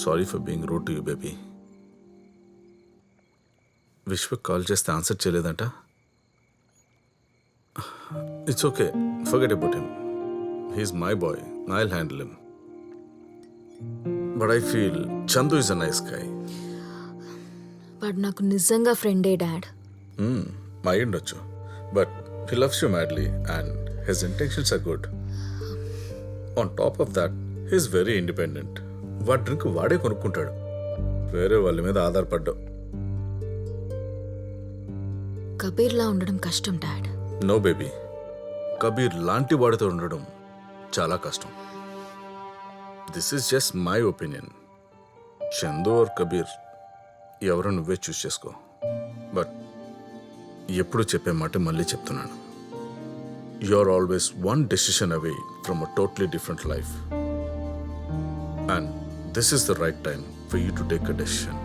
Sorry for being rude to you baby. Vishwak call చేస్తే answer చేయలేదంట. It's okay, forget about him. He's my boy, I'll handle him. But I feel Chandu is a nice guy. వాడు నాకు నిజంగా ఫ్రెండే dad. My ఉండొచ్చు, but he loves you madly and his intentions are good. On top of that he's very independent. వాడి drink వాడే కొనుక్కుంటాడు, వేరే వాళ్ళ మీద ఆధారపడ్డావు. కబీర్లా ఉండడం కష్టం డాడ్. నో బేబీ, కబీర్ లాంటి వాడితో ఉండడం చాలా కష్టం. This is just my opinion. Chandu or Kabir ఎవరో నువ్వే చూస్ చేసుకో. బట్ ఎప్పుడు చెప్పే మాట మళ్ళీ చెప్తున్నాను. You are always one decision away from a totally different life. And this is the right time for you to take a decision.